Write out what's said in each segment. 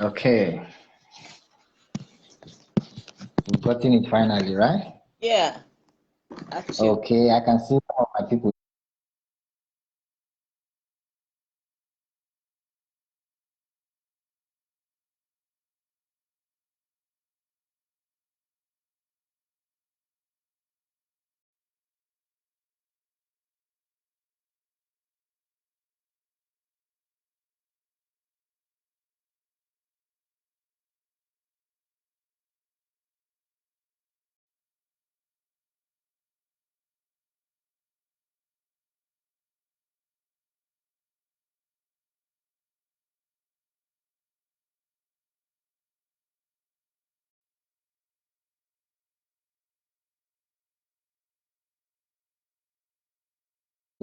Okay. We've gotten it finally, right? Yeah. Actually. Okay, I can see some of my people.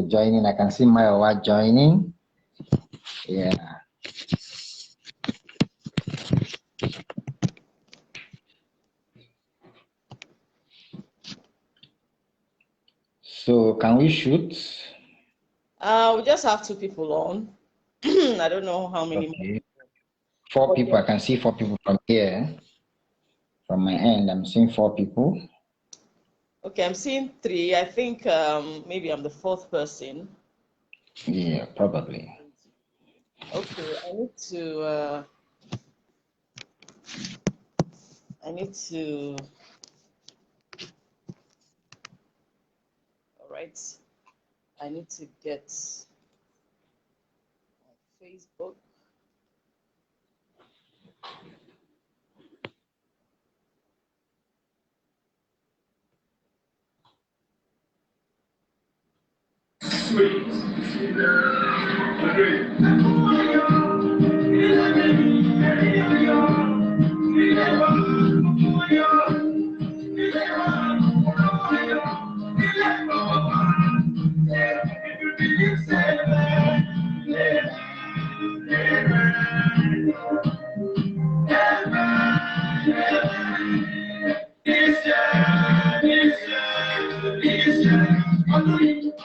Joining, I can see my joining. Yeah. So can we shoot? We just have 2 people on. I don't know how many. Okay. 4 people. I can see 4 people from here. From my end, I'm seeing 4 people. Okay, I'm seeing 3. I think maybe I'm the 4th person. Yeah, probably. Okay, I need to. All right. I need to get my Facebook.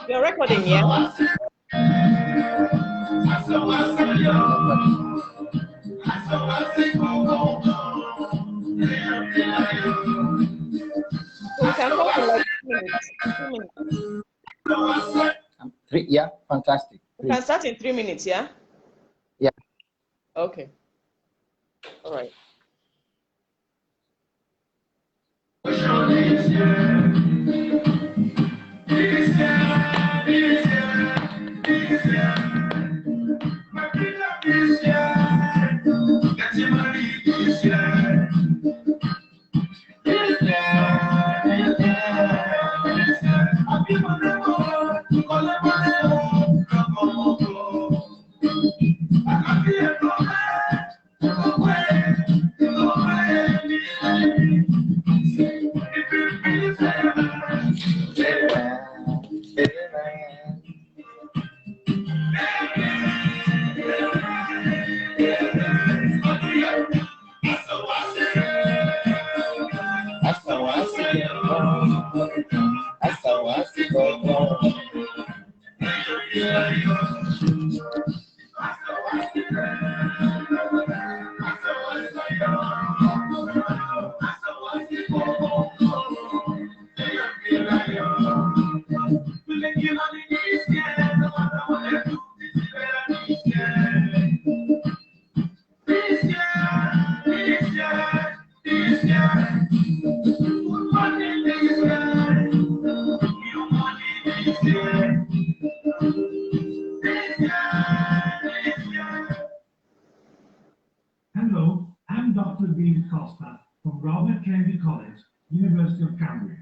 You're recording, yeah? So we can talk in like 2 minutes. 2 minutes. 3, yeah, fantastic. We can start in 3 minutes, yeah? Yeah. Okay. All right. Hello, I'm Dr. Bill Costa from Robert Kennedy College, University of Cambridge.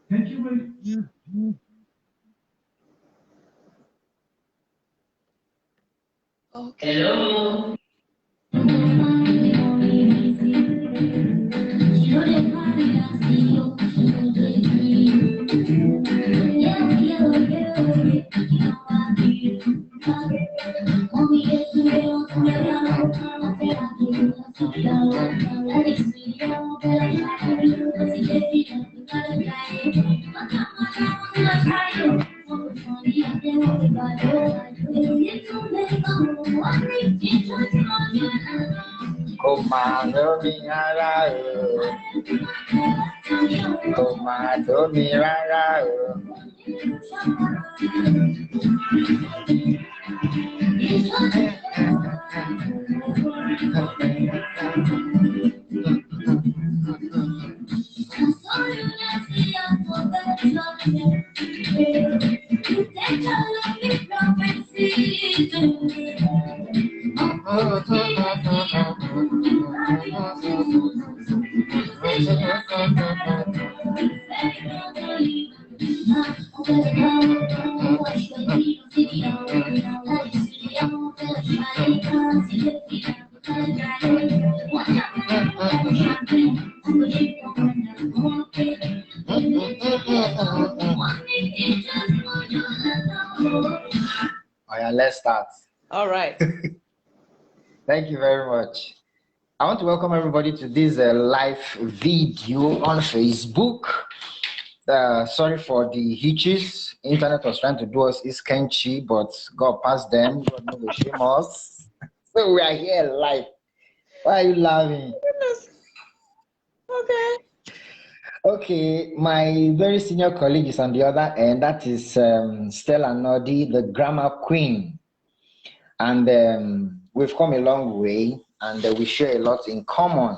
Thank you very much. Okay. Hello. Let's start. All right. Thank you very much. I want to welcome everybody to this live video on Facebook. Sorry for the hitches. Internet was trying to do us iskenchi, but God passed them. God no shame us. So we are here live. Why are you laughing? Okay. Okay, my very senior colleague is on the other end. That is Stella Nodi, the grammar queen. And we've come a long way, and we share a lot in common.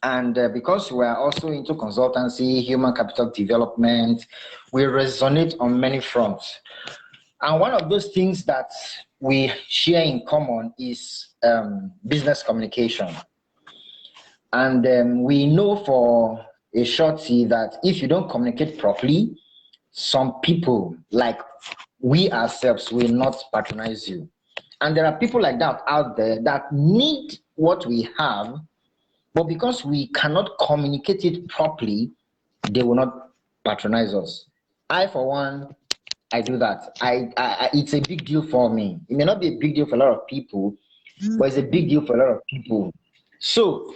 And because we are also into consultancy, human capital development, we resonate on many fronts. And one of those things that we share in common is business communication. And we know for a shorty that if you don't communicate properly, some people, like we ourselves, will not patronize you. And there are people like that out there that need what we have, but because we cannot communicate it properly, they will not patronize us. I, for one, I do that. It's a big deal for me. It may not be a big deal for a lot of people, but it's a big deal for a lot of people. So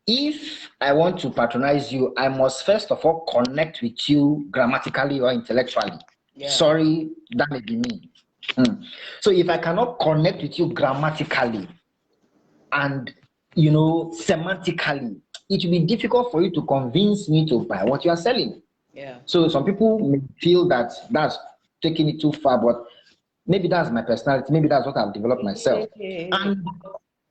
if I want to patronize you, I must first of all connect with you grammatically or intellectually. Yeah. Sorry, that may be me. So if I cannot connect with you grammatically and, you know, semantically, it will be difficult for you to convince me to buy what you are selling. Yeah. So some people may feel that that's taking it too far, but maybe that's my personality. Maybe that's what I've developed myself. And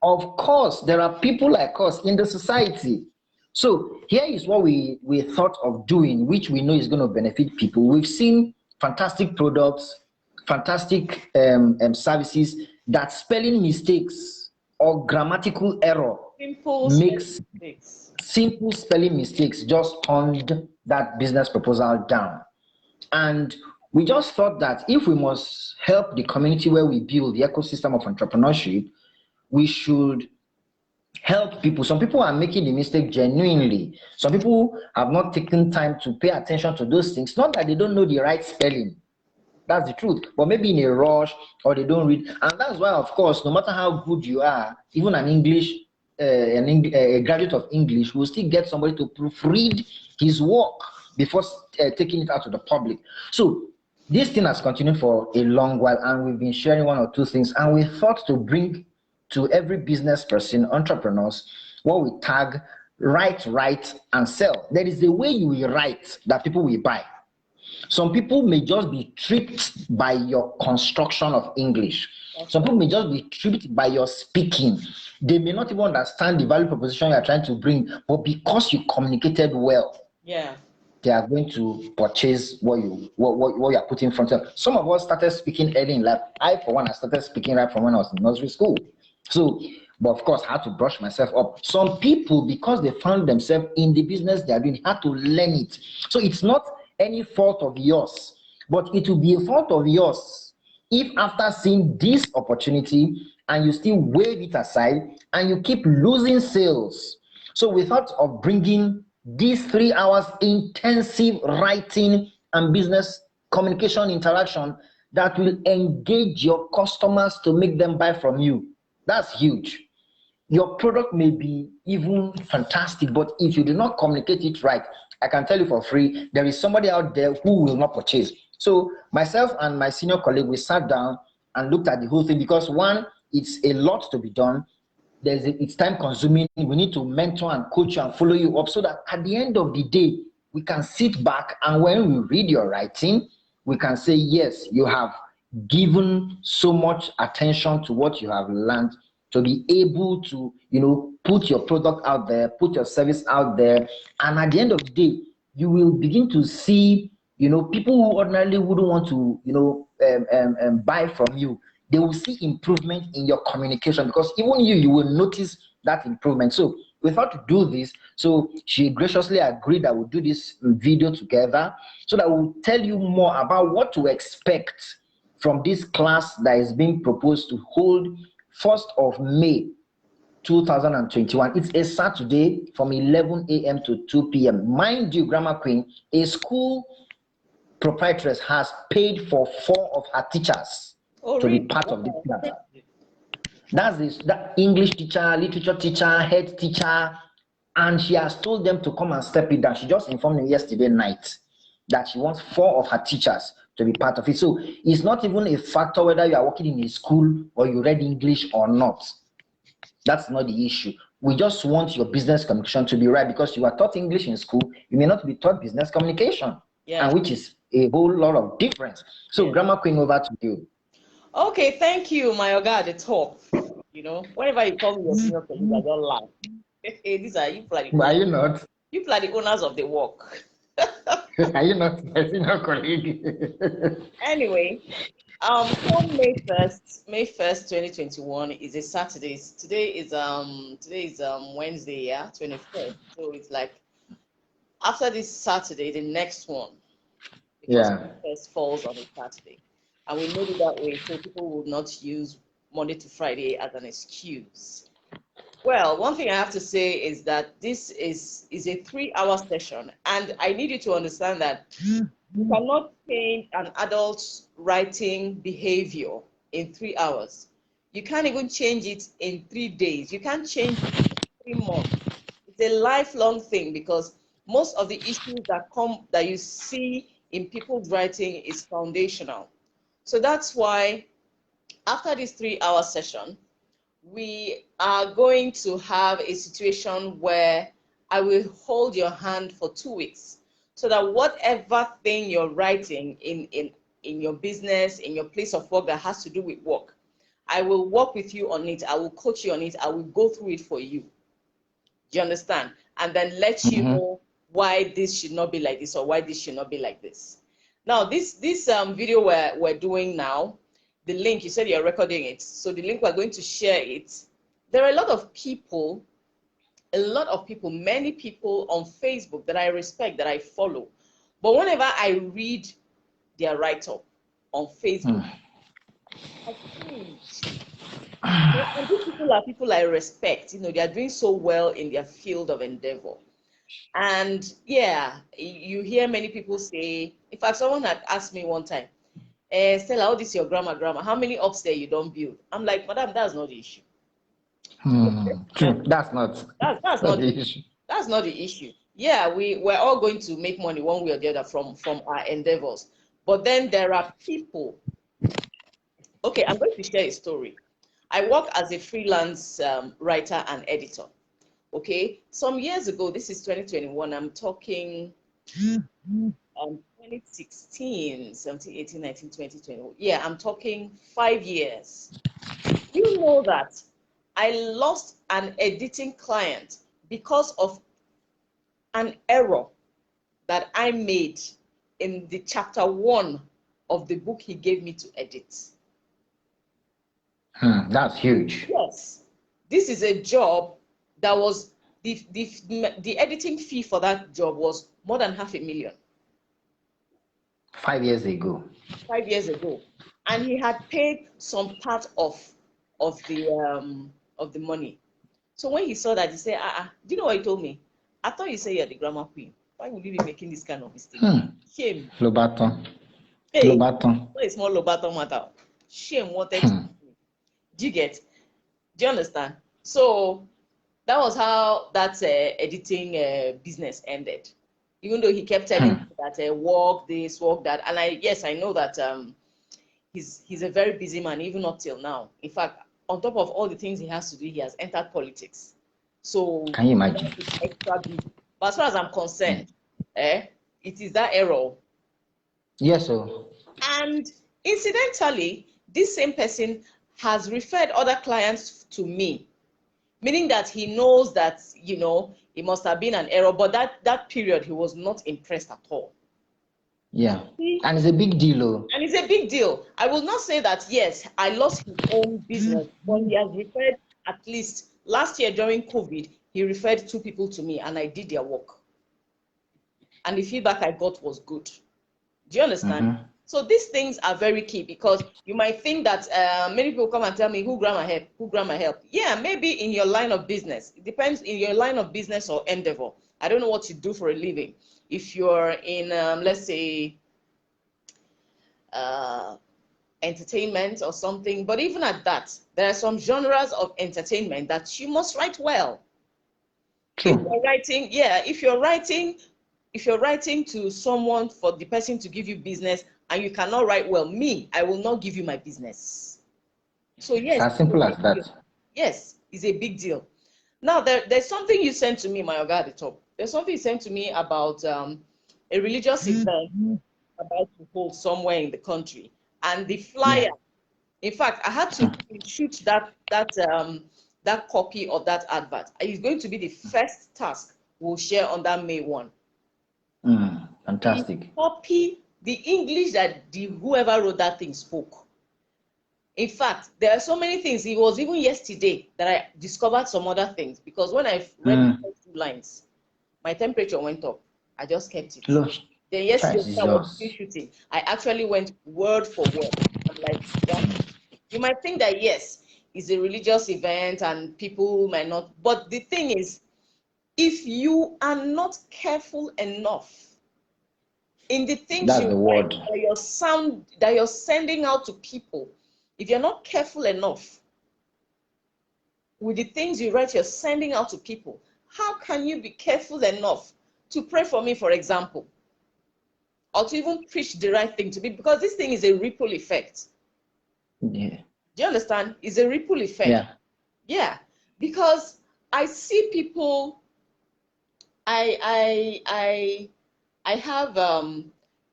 of course, there are people like us in the society. So here is what we thought of doing, which we know is going to benefit people. We've seen fantastic products, fantastic services that spelling mistakes or grammatical error makes simple spelling mistakes just turned that business proposal down. And we just thought that if we must help the community where we build the ecosystem of entrepreneurship, we should help people. Some people are making the mistake genuinely. Some people have not taken time to pay attention to those things. Not that they don't know the right spelling. That's the truth. But maybe in a rush or they don't read. And that's why, of course, no matter how good you are, even a graduate of English will still get somebody to proofread his work before taking it out to the public. So this thing has continued for a long while, and we've been sharing one or two things. And we thought to bring to every business person, entrepreneurs, what we tag write, write, and sell. There is a way you will write that people will buy. Some people may just be tripped by your construction of English. Some people may just be tripped by your speaking. They may not even understand the value proposition you are trying to bring, but because you communicated well, yeah, they are going to purchase what you are putting in front of them. Some of us started speaking early in life. I, for one, I started speaking right from when I was in nursery school. So, but of course, I had to brush myself up. Some people, because they found themselves in the business they are doing, had to learn it. So it's not any fault of yours, but it will be a fault of yours if after seeing this opportunity and you still wave it aside and you keep losing sales. So we thought of bringing these 3 hours intensive writing and business communication interaction that will engage your customers to make them buy from you. That's huge. Your product may be even fantastic, but if you do not communicate it right, I can tell you for free, there is somebody out there who will not purchase. So myself and my senior colleague, we sat down and looked at the whole thing because one, it's a lot to be done. It's time consuming. We need to mentor and coach you and follow you up so that at the end of the day, we can sit back and when we read your writing, we can say, yes, you have given so much attention to what you have learned to be able to, put your product out there, put your service out there. And at the end of the day, you will begin to see, people who ordinarily wouldn't want to, buy from you. They will see improvement in your communication because even you will notice that improvement. So we thought to do this. So she graciously agreed that we'll do this video together so that we'll tell you more about what to expect from this class that is being proposed to hold 1st of May 2021. It's a Saturday from 11 a.m. to 2 p.m. Mind you, Grammar Queen, a school proprietress has paid for 4 of her teachers to be part of this class. That's the English teacher, literature teacher, head teacher, and she has told them to come and step it down. She just informed me yesterday night that she wants 4 of her teachers to be part of it. So it's not even a factor whether you are working in a school or you read English or not. That's not the issue. We just want your business communication to be right because you are taught English in school. You may not be taught business communication, and which is a whole lot of difference. So Grammar Queen, over to you. Okay, thank you, my Oga, the top. Whenever you call me your senior colleague, I don't laugh. These are you bloody. Are you not? You bloody owners of the work. Are you not a senior colleague? Anyway, on May 1st, 2021 is a Saturday. Today is Wednesday, 21st. So it's like after this Saturday, the next one. Because the first falls on a Saturday. And we made it that way so people would not use Monday to Friday as an excuse. Well, one thing I have to say is that this is a 3-hour session, and I need you to understand that you cannot change an adult's writing behavior in 3 hours. You can't even change it in 3 days. You can't change it in 3 months. It's a lifelong thing because most of the issues that you see in people's writing is foundational. So that's why after this 3-hour session, we are going to have a situation where I will hold your hand for 2 weeks so that whatever thing you're writing in your business, in your place of work that has to do with work, I will work with you on it. I will coach you on it. I will go through it for you. Do you understand? And then let you know why this should not be like this or why this should not be like this. Now, this video we're doing now, the link, you said you're recording it. So the link, we're going to share it. There are a lot of people, many people on Facebook that I respect, that I follow. But whenever I read their write-up on Facebook, I cringe. And these people are people I respect. They are doing so well in their field of endeavor. And yeah, you hear many people say, in fact, someone had asked me one time, Stella, how this is your grammar? How many upstairs you don't build? I'm like, madam, that's not the issue. True. That's not the issue. That's not the issue. Yeah, we're all going to make money one way or the other from our endeavors. But then there are people. Okay, I'm going to share a story. I work as a freelance writer and editor. Okay, some years ago, this is 2021, I'm talking 2016, 17, 18, 19, 20, 21. Yeah, I'm talking 5 years. You know that I lost an editing client because of an error that I made in the chapter 1 of the book he gave me to edit. That's huge. Yes, this is a job that was, the editing fee for that job was more than $500,000. 5 years ago. 5 years ago, and he had paid some part of the money. So when he saw that, he said, do you know what he told me? I thought you said you're the grammar queen. Why would you be making this kind of mistake? Shame. Lobaton. Hey, Lobaton. not a small Lobaton matter. Shame wanted to. Do you get? Do you understand? So that was how that editing business ended. even though he kept telling me that work this, work that. And I know that he's a very busy man, even up till now. In fact, on top of all the things he has to do, he has entered politics. So can you imagine? it's extra busy. But as far as I'm concerned, it is that error. Yes, sir. And incidentally, this same person has referred other clients to me, meaning that he knows that, you know, it must have been an error, but that period he was not impressed at all. Yeah, and it's a big deal, though. And it's a big deal. I will not say that, yes, I lost his own business, but he has referred, at least last year during COVID, he referred 2 people to me and I did their work. And the feedback I got was good. Do you understand? So these things are very key, because you might think that many people come and tell me, who grammar help? Who grammar help? Yeah, maybe in your line of business. It depends in your line of business or endeavor. I don't know what you do for a living. If you're in, let's say, entertainment or something, but even at that, there are some genres of entertainment that you must write well. True. If you're writing, if you're writing to someone for the person to give you business and you cannot write well, I will not give you my business. So yes, it's as simple as that. Yes, it's a big deal. Now there's something you sent to me, my Oga at the top. There's something you sent to me about a religious event about to hold somewhere in the country, and the flyer. In fact, I had to shoot that copy of that advert. It's going to be the first task we'll share on that May 1. Fantastic. The copy, the English that whoever wrote that thing spoke. In fact, there are so many things. It was even yesterday that I discovered some other things, because when I read the first 2 lines, my temperature went up. I just kept it. Then yesterday, when I was shooting, I actually went word for word. I'm like, wow. You might think that, yes, it's a religious event and people might not. But the thing is, if you are not careful enough in the things you write, that you're sending out to people, if you're not careful enough with the things you write, you're sending out to people, how can you be careful enough to pray for me, for example, or to even preach the right thing to me? Because this thing is a ripple effect. Yeah. Do you understand? It's a ripple effect. Yeah. Because I see people. I have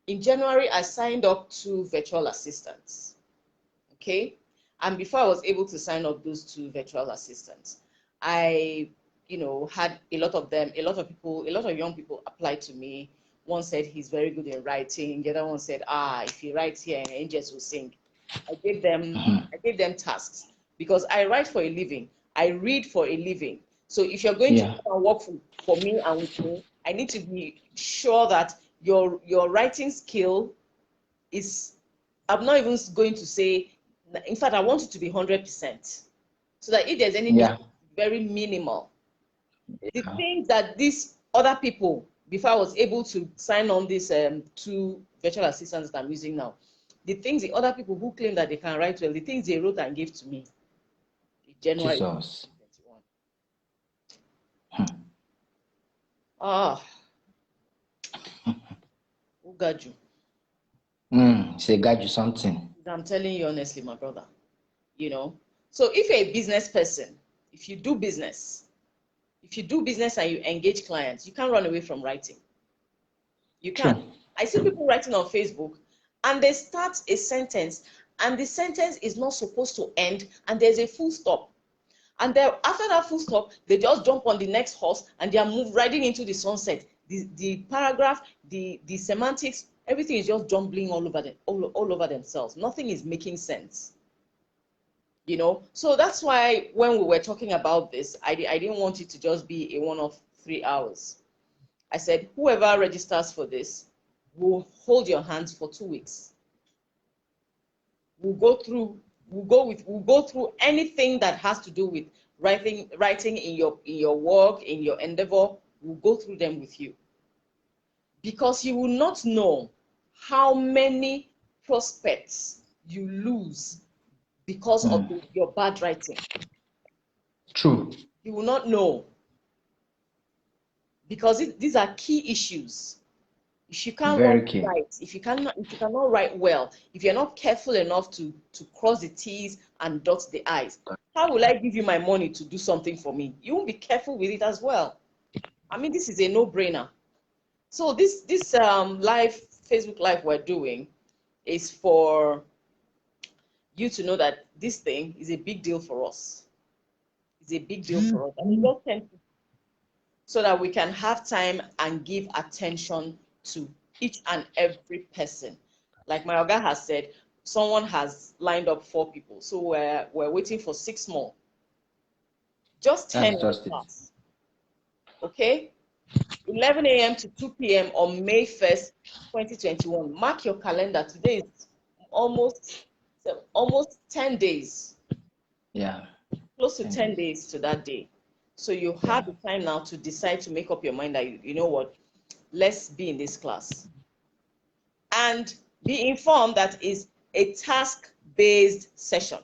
in January I signed up 2 virtual assistants. Okay, and before I was able to sign up those 2 virtual assistants, I, had a lot of young people applied to me. One said he's very good in writing. The other one said, if he writes here, angels will sing. I gave them tasks, because I write for a living. I read for a living. So if you're going to come and work for me and with me, I need to be sure that your writing skill is, I'm not even going to say, in fact, I want it to be 100%. So that if there's anything very minimal, the things that these other people, before I was able to sign on these 2 virtual assistants that I'm using now, the things the other people who claim that they can write well, the things they wrote and gave to me in January 2021. Who got you? Say got you something. I'm telling you honestly, my brother. So if you're a business person, if you do business and you engage clients, you can't run away from writing. You can't. True. I see people writing on Facebook and they start a sentence and the sentence is not supposed to end and there's a full stop. And then after that full stop, they just jump on the next horse and they are riding into the sunset. The paragraph, the semantics, everything is just jumbling all over themselves. Nothing is making sense. So that's why when we were talking about this, I didn't want it to just be a one-off 3 hours. I said, whoever registers for this will hold your hands for 2 weeks. We'll go through anything that has to do with writing in your work, in your endeavor. We'll go through them with you, because you will not know how many prospects you lose because of your bad writing. True. You will not know. because these are key issues. If you can't Very write key. right, if you cannot write well, if you're not careful enough to cross the T's and dot the I's, how will I give you my money to do something for me? You won't be careful with it as well. I mean, this is a no-brainer. So this Facebook Live we're doing is for you to know that this thing is a big deal for us. It's a big deal for us. And we just tend to, so that we can have time and give attention to each and every person. Like my Oga has said, someone has lined up 4 people. So we're waiting for 6 more. Just 10 in the class. Okay? 11 a.m. to 2 p.m. on May 1st, 2021. Mark your calendar. Today is almost 10 days. Yeah. Close to 10 days to that day. So you have the time now to decide to make up your mind that, you know what, let's be in this class. And be informed that is a task-based session.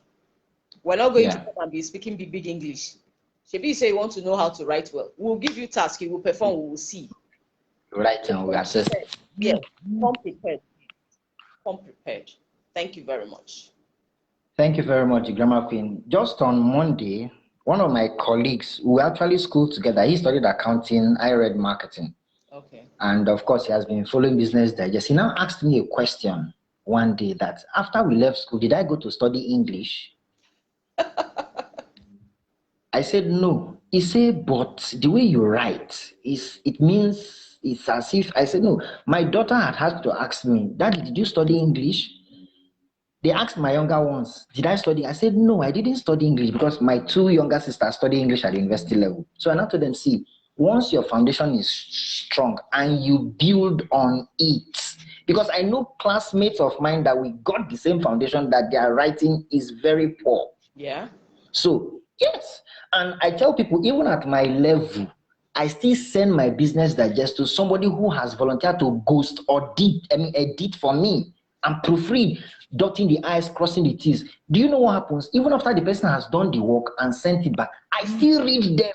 We're not going to come and be speaking big English. Maybe you say you want to know how to write well. We'll give you tasks, you will perform, we will see. Right, and we assess. Yes, come prepared. Come prepared. Thank you very much. Thank you very much, DGrammarQueen. Just on Monday, one of my colleagues who actually schooled together, he studied accounting, I read marketing. Okay. And of course, he has been following Business Digest. He now asked me a question one day that after we left school, did I go to study English? I said, no. He said, but the way you write, it means it's as if, I said, no. My daughter had to ask me, Daddy, did you study English? They asked my younger ones, did I study? I said, no, I didn't study English because my 2 younger sisters study English at the university level. So I now told them, see, once your foundation is strong and you build on it, because I know classmates of mine that we got the same foundation that their writing is very poor. Yeah. So, yes. And I tell people, even at my level, I still send my Business Digest to somebody who has volunteered to ghost or edit for me and proofread, dotting the I's, crossing the T's. Do you know what happens? Even after the person has done the work and sent it back, I still read them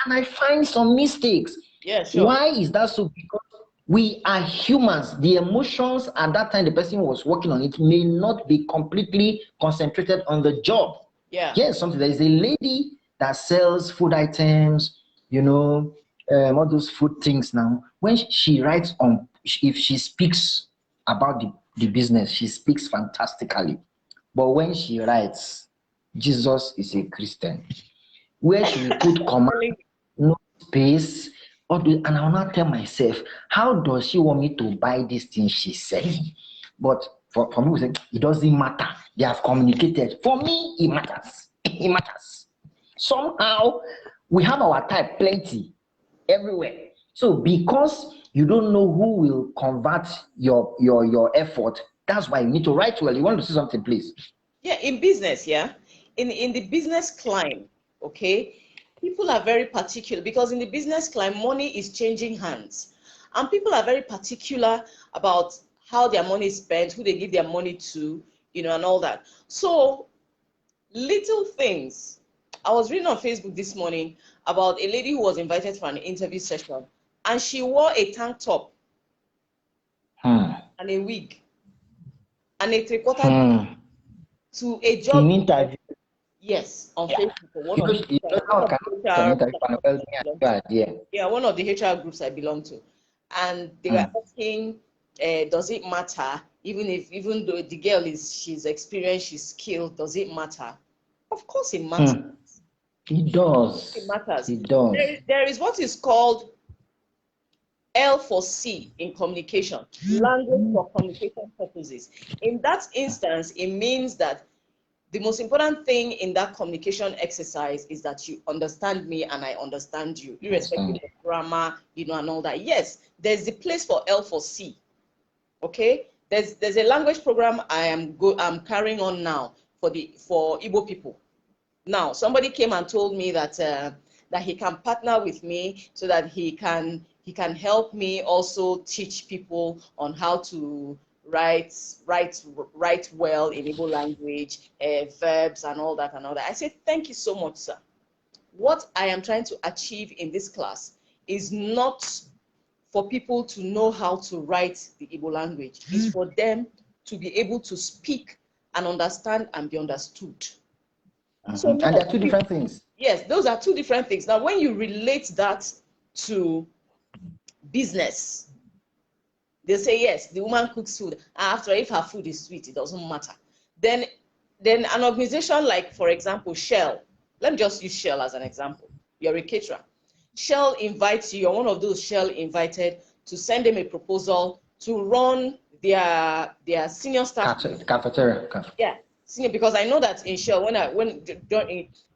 and I find some mistakes. Yeah, sure. Why is that so? Because we are humans. The emotions at that time the person was working on it may not be completely concentrated on the job. Yeah. Yes, something. There is a lady that sells food items, you know, all those food things now. When she writes on, if she speaks about the business, she speaks fantastically. But when she writes, Jesus is a Christian, where she will put comma, no space, and I'll not tell myself, how does she want me to buy this thing she's selling? But for me, it doesn't matter. They have communicated. For me, it matters. It matters. Somehow, we have our type plenty everywhere. So because you don't know who will convert your effort, that's why you need to write well. You want to say something, please? Yeah, in business, yeah. In the business climb, okay, people are very particular because in the business climb, money is changing hands. And people are very particular about how their money is spent, who they give their money to, you know, and all that. So little things. I was reading on Facebook this morning about a lady who was invited for an interview session and she wore a tank top and a wig and a three-quarter to a job interview. Yes, on Facebook. One of the HR groups I belong to. And they were asking, does it matter, even though the girl she's experienced, she's skilled, does it matter? Of course it matters. It does. It matters. It does. There is what is called L for C in communication, language for communication purposes. In that instance, it means that the most important thing in that communication exercise is that you understand me and I understand you, irrespective of grammar, you know, and all that. Yes, there's the place for L for C. Okay, there's a language program I'm carrying on now for Igbo people. Now, somebody came and told me that that he can partner with me so that he can help me also teach people on how to write well in Igbo language, verbs and all that. I said, thank you so much, sir. What I am trying to achieve in this class is not for people to know how to write the Igbo language. It's for them to be able to speak and understand and be understood. So and they're two different things. Yes, those are two different things. Now, when you relate that to business, they say, yes, the woman cooks food. After, if her food is sweet, it doesn't matter. Then an organization like, for example, Shell, let me just use Shell as an example. You're a caterer. Shell invites you, you're one of those Shell invited to send them a proposal to run their senior staff. Cafeteria. Yeah, senior, because I know that in Shell,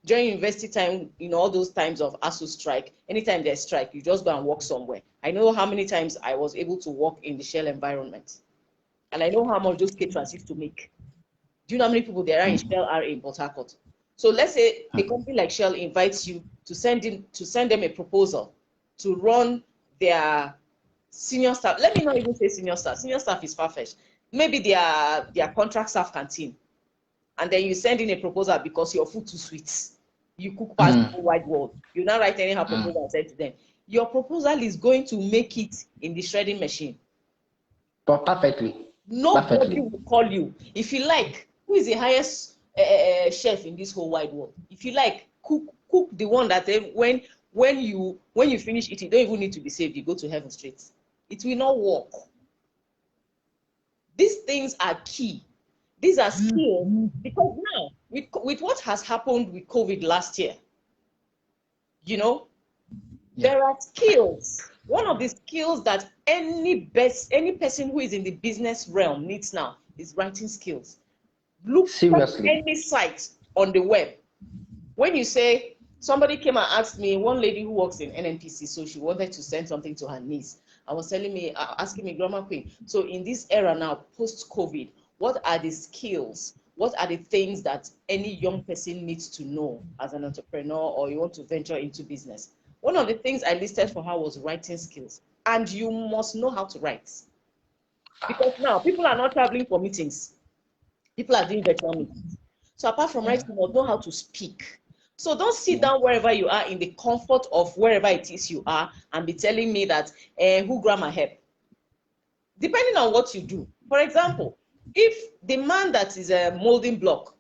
during university time, all those times of ASU strike, anytime there's strike, you just go and work somewhere. I know how many times I was able to work in the Shell environment. And I know how much those caterers used to make. Do you know how many people there are in Shell are in Port Harcourt? So let's say a company like Shell invites you to send them a proposal to run their senior staff. Let me not even say senior staff. Senior staff is far-fetched. Maybe their contract staff canteen. And then you send in a proposal because your food too sweet. You cook past the whole wide world. You now write anyhow proposal and send to them. Your proposal is going to make it in the shredding machine. But perfectly. Nobody will call you. If you like, who is the highest chef in this whole wide world? If you like, cook the one that when you finish eating, you don't even need to be saved. You go to heaven straight. It will not work. These things are key. These are skills, because now with what has happened with COVID last year, there are skills. One of the skills that any person who is in the business realm needs now is writing skills. Look at any site on the web. When you say, somebody came and asked me, one lady who works in NNPC, so she wanted to send something to her niece. I was asking me, GrammarQueen, so in this era now, post-COVID, what are the skills? What are the things that any young person needs to know as an entrepreneur, or you want to venture into business? One of the things I listed for her was writing skills. And you must know how to write. Because now people are not traveling for meetings. People are doing virtual meetings. So apart from writing, you must know how to speak. So don't sit down wherever you are in the comfort of wherever it is you are and be telling me that who grammar help. Depending on what you do. For example, if the man that is a molding block,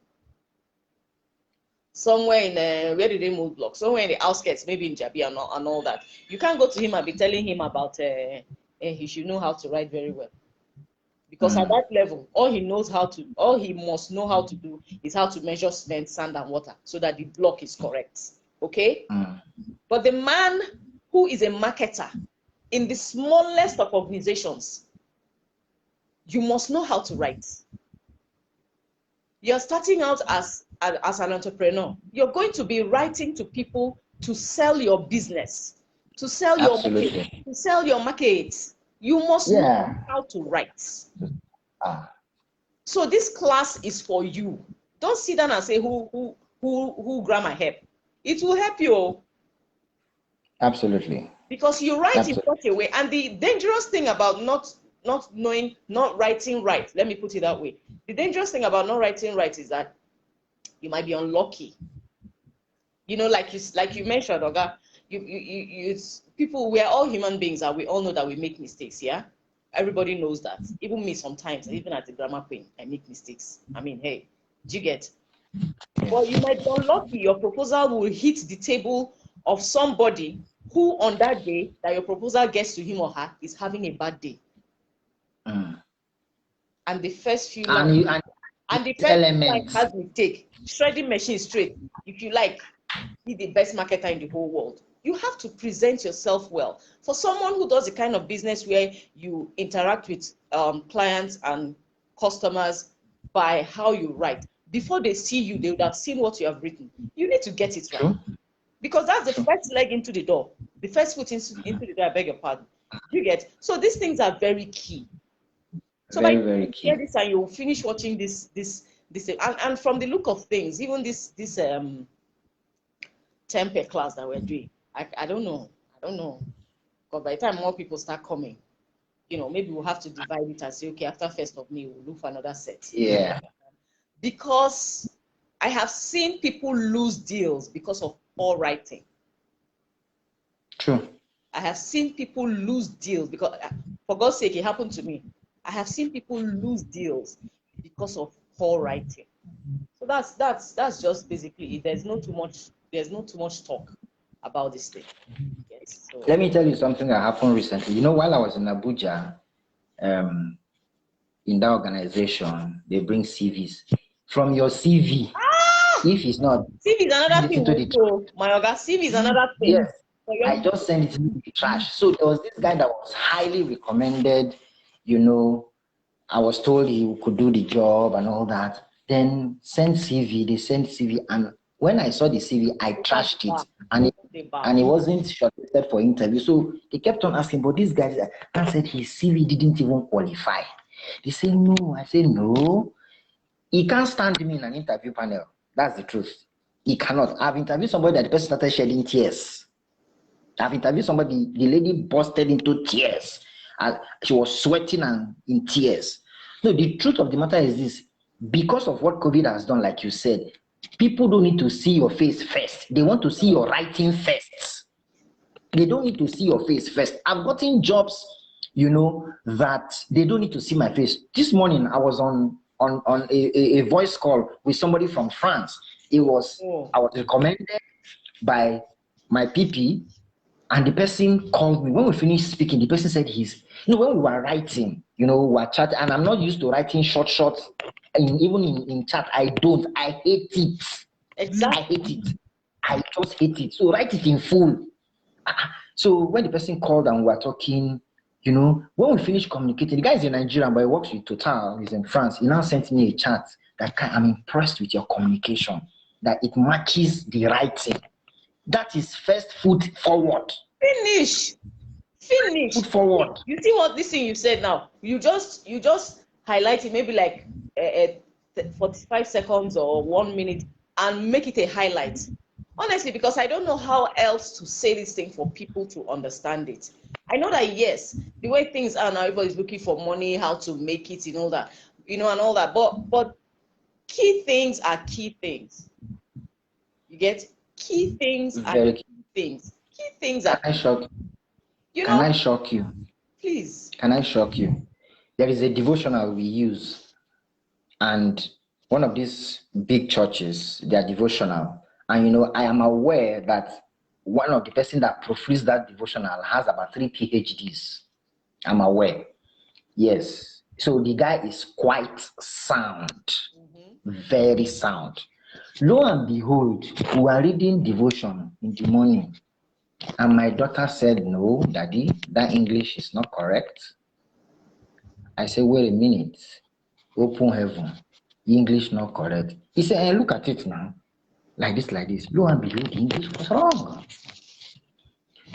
somewhere in where do they mold block? Somewhere in the outskirts, maybe in Jabi and all that. You can't go to him and be telling him about he should know how to write very well. Because at that level, all he must know how to do is how to measure cement, sand, and water so that the block is correct. Okay? But the man who is a marketer in the smallest of organizations, you must know how to write. You're starting out as an entrepreneur. You're going to be writing to people to sell your business, to sell your market, to sell your market. You must know how to write. So this class is for you. Don't sit down and say who grammar help. It will help you. Absolutely. Because you write in such a way. And the dangerous thing about not writing right, let me put it that way. The dangerous thing about not writing right is that you might be unlucky. Like you mentioned, Oga, people, we are all human beings, and we all know that we make mistakes, yeah? Everybody knows that. Even me sometimes, even as a grammar queen, I make mistakes. I mean, hey, do you get? But you might be unlucky. Your proposal will hit the table of somebody who on that day that your proposal gets to him or her is having a bad day. And the first few lines, and the first line has mistake. Shredding machine straight. If you like, be the best marketer in the whole world. You have to present yourself well. For someone who does the kind of business where you interact with clients and customers by how you write, before they see you, they would have seen what you have written. You need to get it right. Because that's the first leg into the door. The first foot into the door, I beg your pardon. You get? So these things are very key. So by you hear this and you'll finish watching this and from the look of things, even this temper class that we're doing, I don't know. Because by the time more people start coming, maybe we'll have to divide it and say, okay, after 1st of May, we'll look for another set. Yeah. Because I have seen people lose deals because of poor writing. True. I have seen people lose deals because, for God's sake, it happened to me. I have seen people lose deals because of poor writing. So that's just basically it. There's not too much talk about this thing. Yes. So. Let me tell you something that happened recently. You know, while I was in Abuja, in that organization, they bring CVs. From your CV, if it's not CV is another thing. My Oga, CV is another thing. Yes, I just sent it to the trash. So there was this guy that was highly recommended. You know, I was told he could do the job and all that. Then sent CV. They sent CV, and when I saw the CV, I trashed it, and it wasn't shortlisted for interview. So they kept on asking, but these guys, I said his CV didn't even qualify. They say no. I said no. He can't stand me in an interview panel. That's the truth. He cannot. I've interviewed somebody that the person started shedding tears. I've interviewed somebody, the lady busted into tears. She was sweating and in tears. No, the truth of the matter is this. Because of what COVID has done, like you said, people don't need to see your face first. They want to see your writing first. They don't need to see your face first. I've gotten jobs, you know, that they don't need to see my face. This morning, I was on a voice call with somebody from France. I was recommended by my PP, and the person called me. When we finished speaking, the person said when we were writing, we were chatting, and I'm not used to writing short, even in chat. I hate it. Exactly. I hate it. I just hate it. So write it in full. So when the person called and we were talking, when we finished communicating, the guy is in Nigeria, but he works with Total. He's in France. He now sent me a chat that I'm impressed with your communication, that it matches the writing. That is first foot forward. Finish. Foot forward. You see what this thing you said now? You just highlight it maybe like 45 seconds or 1 minute and make it a highlight. Honestly, because I don't know how else to say this thing for people to understand it. I know that, yes, the way things are now, everybody's looking for money, how to make it, and all that. But key things are key things. You get? Key things are key things. Key things are. Can I shock you? Please. Can I shock you? There is a devotional we use, and one of these big churches, their devotional, and I am aware that one of the person that proofreads that devotional has about 3 PhDs. I'm aware. Yes. So the guy is quite sound, very sound. Lo and behold, we were reading devotion in the morning, and my daughter said, "No, Daddy, that English is not correct." I said, "Wait a minute, open heaven, English not correct." He said, "Hey, look at it now, like this. Lo and behold, the English was wrong."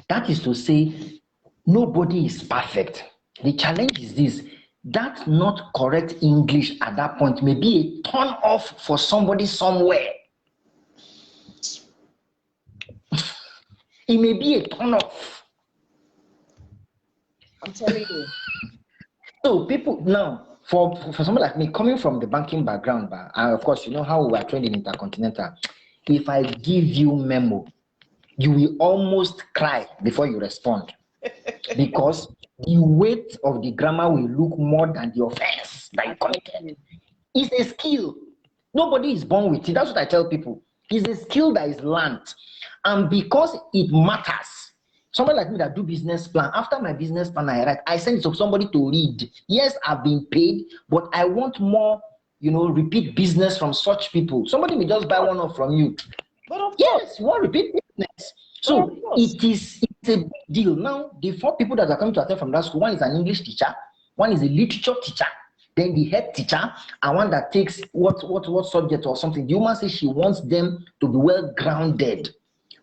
That is to say, nobody is perfect. The challenge is this: that not correct English at that point may be a turn off for somebody somewhere. It may be a turn off. I'm telling you. So people now, for someone like me, coming from the banking background, and of course, you know how we are trained in Intercontinental. If I give you memo, you will almost cry before you respond, because the weight of the grammar will look more than the offense that you committed. It's a skill. Nobody is born with it. That's what I tell people. It's a skill that is learned. And because it matters, somebody like me that do business plan, after my business plan I write, I send it to somebody to read. Yes, I've been paid, but I want more, repeat business from such people. Somebody may just buy one off from you. But of yes, course. you want repeat business. So it's a big deal. Now, the 4 people that are coming to attend from that school, one is an English teacher, one is a literature teacher, then the head teacher, and one that takes what subject or something. The woman says she wants them to be well grounded,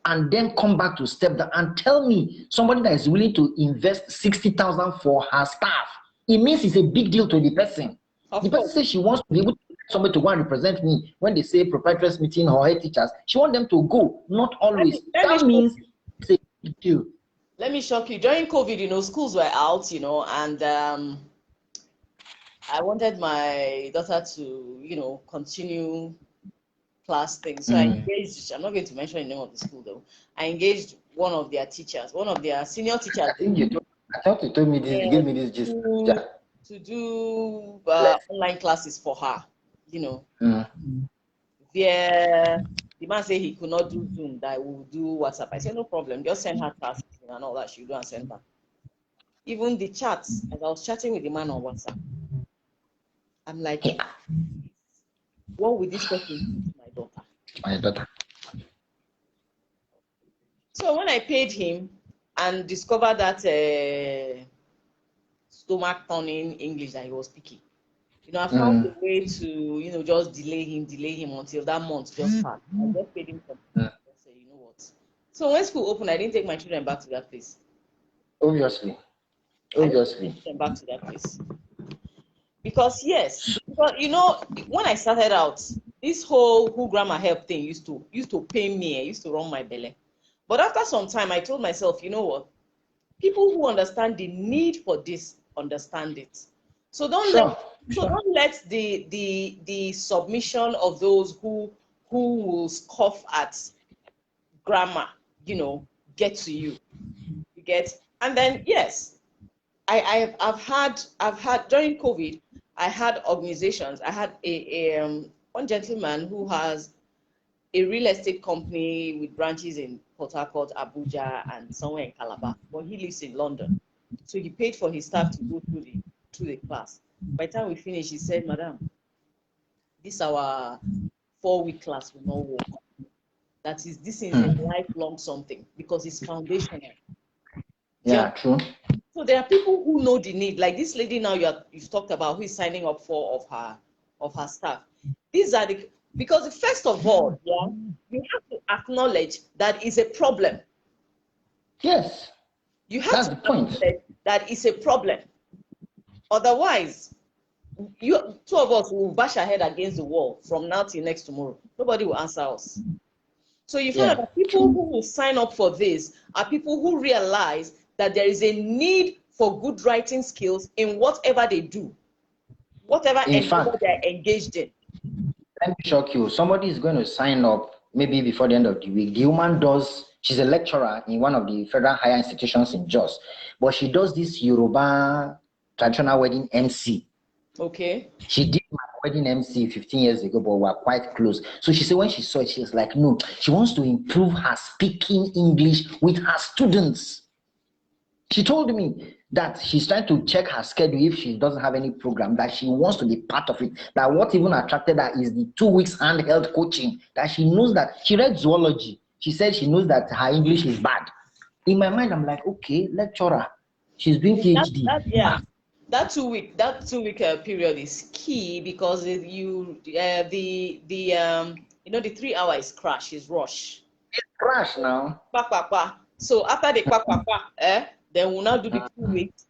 and then come back to step down and tell me somebody that is willing to invest 60,000 for her staff. It means it's a big deal to the person. The person says she wants to be able to get somebody to go and represent me when they say proprietors meeting or head teachers. She wants them to go, not always. That means it's a big deal. Let me shock you. During COVID, schools were out, and I wanted my daughter to, continue class thing. So I engaged, I'm not going to mention the name of the school though. I engaged one of their teachers, one of their senior teachers. I thought you told me this, you gave me this gist. To do online classes for her, you know. The man said he could not do Zoom, that I will do WhatsApp. I said, no problem, just send her tasks and all that she'll do and send her. Even the chats, as I was chatting with the man on WhatsApp, I'm like, what would this person do to my daughter? My daughter. So when I paid him and discovered that stomach turning English that he was speaking, you know, I found a way to, you know, just delay him until that month just passed. I just paid him for I said, you know what? So when school opened, I didn't take my children back to that place. Obviously. I didn't take them back to that place. Because yes, because you know, when I started out, this whole who grammar help thing used to pain me, it used to run my belly. But after some time, I told myself, you know what? People who understand the need for this understand it. So don't let the submission of those who will scoff at grammar, you know, get to you. You get, and then yes, I've had during COVID, I had organizations. I had one gentleman who has a real estate company with branches in Port Harcourt, Abuja, and somewhere in Calabar. But he lives in London, so he paid for his staff to go through the class. By the time we finished, he said, "Madam, this our 4-week class will not work. This is a lifelong something because it's foundational." Yeah, true. So there are people who know the need, like this lady now you've talked about, who is signing up for of her staff. These are because first of all, you have to acknowledge that it's a problem. Yes. You have to acknowledge that it's a problem. Otherwise, two of us will bash our head against the wall from now till next tomorrow. Nobody will answer us. So you find that people who will sign up for this are people who realize that there is a need for good writing skills in whatever they do, whatever endeavor they're engaged in. Let me shock you. Somebody is going to sign up maybe before the end of the week. The woman she's a lecturer in one of the federal higher institutions in Jos, but she does this Yoruba traditional wedding MC. Okay. She did my wedding MC 15 years ago, but we're quite close. So she said when she saw it, she was like, no, she wants to improve her speaking English with her students. She told me that she's trying to check her schedule if she doesn't have any program, that she wants to be part of it. That what even attracted her is the 2 weeks handheld coaching, that she knows that she read zoology. She said she knows that her English is bad. In my mind, I'm like, okay, lecturer. She's doing PhD. That two week period is key because the 3 hours crash is rush. It's crash now. So after the then we'll now do the 2 weeks.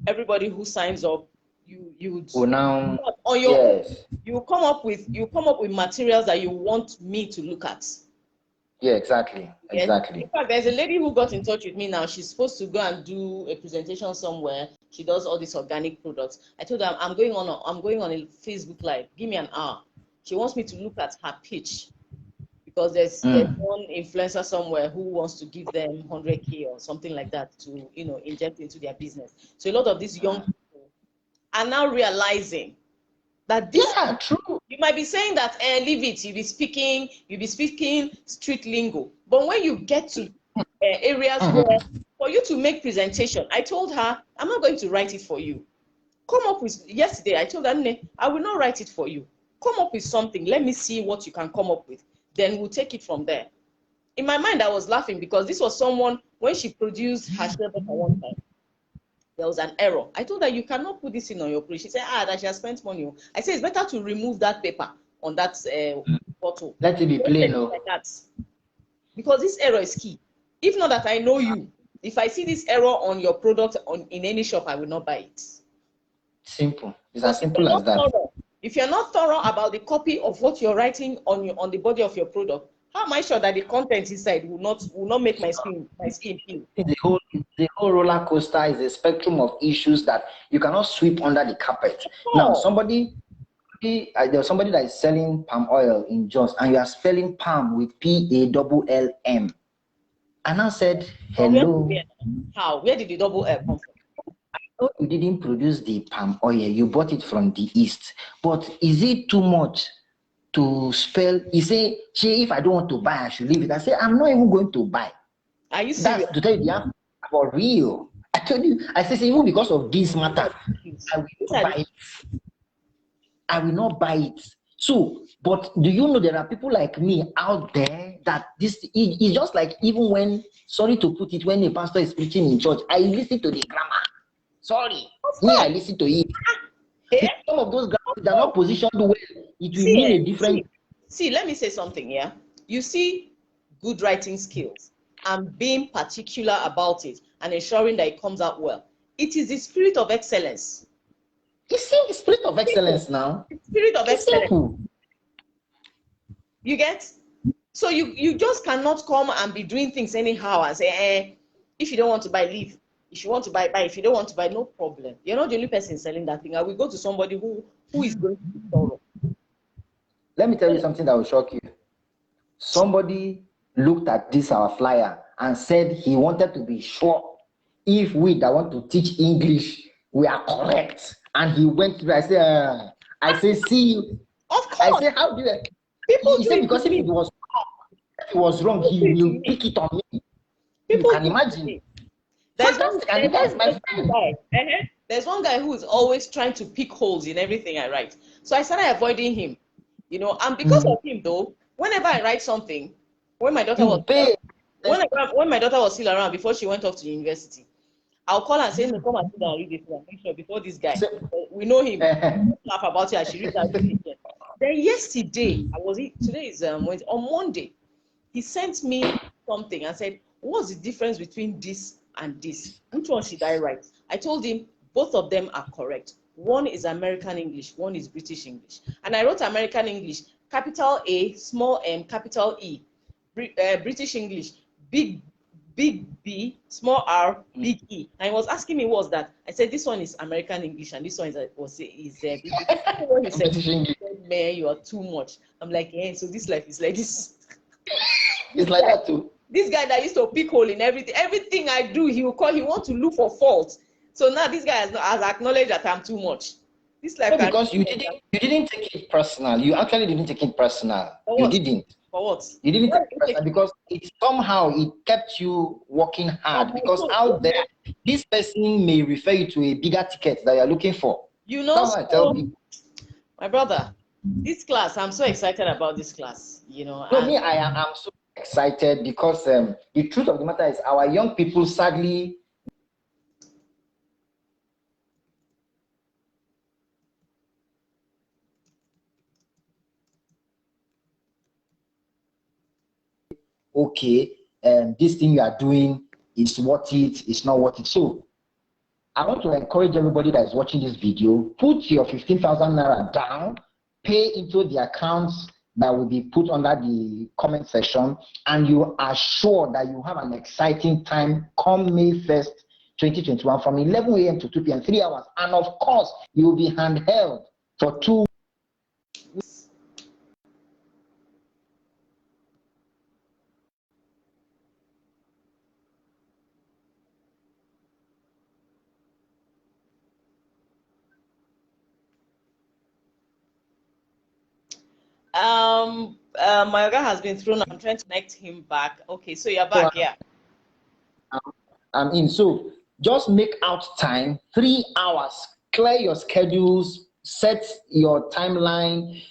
Everybody who signs up, you now on your own, you come up with materials that you want me to look at. Yeah, exactly. Exactly. In fact, there's a lady who got in touch with me now. She's supposed to go and do a presentation somewhere. She does all these organic products. I told her I'm going on a Facebook Live. Give me an hour. She wants me to look at her pitch. Because there's one influencer somewhere who wants to give them 100K or something like that to, you know, inject into their business. So a lot of these young people are now realizing that this is true. You might be saying that, leave it, you'll be speaking street lingo. But when you get to areas where, for you to make presentation, I told her, I'm not going to write it for you. Come up with, yesterday, I told her, I will not write it for you. Come up with something. Let me see what you can come up with. Then we'll take it from there. In my mind, I was laughing because this was someone, when she produced her share book at one time, there was an error. I told her, you cannot put this in on your page. She said, that she has spent money. I said, it's better to remove that paper on that bottle. Let it be plain. Like that. Because this error is key. If not that I know you, if I see this error on your product in any shop, I will not buy it. Simple. It's as simple as that. If you're not thorough about the copy of what you're writing on the body of your product, how am I sure that the content inside will not make my skin feel? The whole roller coaster is a spectrum of issues that you cannot sweep under the carpet. Now, somebody there was somebody that is selling palm oil in Jos, and you are spelling palm with PALLM. And I said, hello. How? Where did the double L come from? Oh, you didn't produce the palm oil, you bought it from the East. But is it too much to spell? He say, if I don't want to buy, I should leave it. I say, I'm not even going to buy. Are you serious? That's to tell you the answer for real. I told you, I say, even because of this matter, I will not buy it. I will not buy it. So, but do you know there are people like me out there that this is just like, even when, sorry to put it, when a pastor is preaching in church, I listen to the grammar. Sorry, me, I listen to it. Some of those grammars, they're not positioned well. It will mean a different. See, let me say something. Yeah, you see, good writing skills and being particular about it and ensuring that it comes out well. It is the spirit of excellence. You see the spirit of excellence now. The spirit of excellence. Simple. You get? So you just cannot come and be doing things anyhow and say, if you don't want to buy, leave. If you want to buy, buy. If you don't want to buy, no problem. You're not the only person selling that thing. I will go to somebody who is going to be thorough. Let me tell you something that will shock you. Somebody looked at this, our flyer, and said he wanted to be sure if we that want to teach English, we are correct. And he went through, I say, see you. Of course. I say, how do you? People he said, because if it was wrong, he will pick it on me. People you can imagine. There's one guy who is always trying to pick holes in everything I write. So I started avoiding him, and because of him though, whenever I write something, when my daughter was still around before she went off to university, I'll call her and say, no, come and sit down and read this one. Make sure before this guy, we know him, laugh about it, and she reads that. Then yesterday, today is Wednesday, on Monday, he sent me something and said, what's the difference between this and this? Which one should I write? I told him both of them are correct. One is American English, one is British English. And I wrote American English, capital A, small m, capital E. British English, big B, small r, big E. And he was asking me what's that. I said this one is American English and this one is British. He said, man, you are too much. I'm like, so this life is like this. It's like that too. This guy that used to pick hole in everything I do, he want to look for fault. So now this guy has acknowledged that I'm too much. This life because you didn't take it personal. You actually didn't take it personal. You didn't. For what? You didn't take it personal because it kept you working hard. Because out there, this person may refer you to a bigger ticket that you're looking for. My brother, this class, I'm so excited about this class. I am so excited because the truth of the matter is our young people sadly this thing you are doing is worth it, it's not worth it. So I want to encourage everybody that is watching this video, put your 15,000 naira down, pay into the accounts that will be put under the comment section, and you are sure that you have an exciting time come May 1st, 2021 from 11 a.m. to 2 p.m., 3 hours. And of course, you will be handheld for 2 weeks. My guy has been thrown. I'm trying to connect him back. Okay, so you're back, yeah. I'm in. So just make out time, 3 hours, clear your schedules, set your timeline,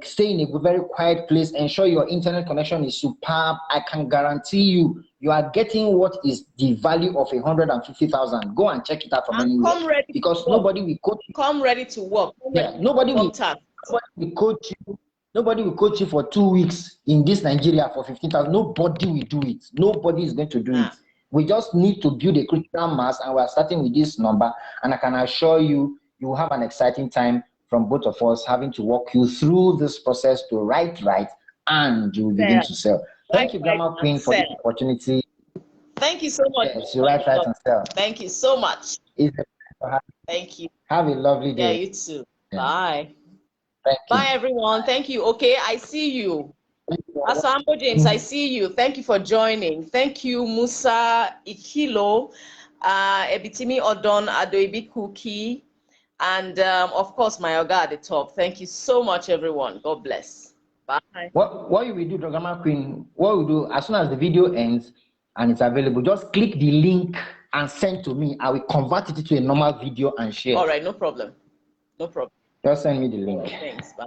stay in a very quiet place, ensure your internet connection is superb. I can guarantee you are getting what is the value of 150,000. Go and check it out from anywhere. Come ready because nobody will coach you. Come ready to work. Nobody will coach you. Nobody will coach you for 2 weeks in this Nigeria for 15,000. Nobody will do it. Nobody is going to do it. We just need to build a critical mass, and we are starting with this number. And I can assure you, you will have an exciting time from both of us having to walk you through this process to write right, and you will begin to sell. Thank you, DGrammarQueen, for the opportunity. Thank you so much. Yes, you write right and sell. Thank you so much. Thank you. Have a lovely day. Yeah, you too. Yeah. Bye. Bye, everyone. Thank you. Okay, I see you. Asambo James, I see you. Thank you for joining. Thank you, Musa Ikilo, Ebitimi Odon Adoibi Kuki, and of course, my Oga at the top. Thank you so much, everyone. God bless. Bye. What you will do, DGrammarQueen, what we do, as soon as the video ends and it's available, just click the link and send to me. I will convert it to a normal video and share. All right, no problem. No problem. Just send me the link. Thanks. Bye.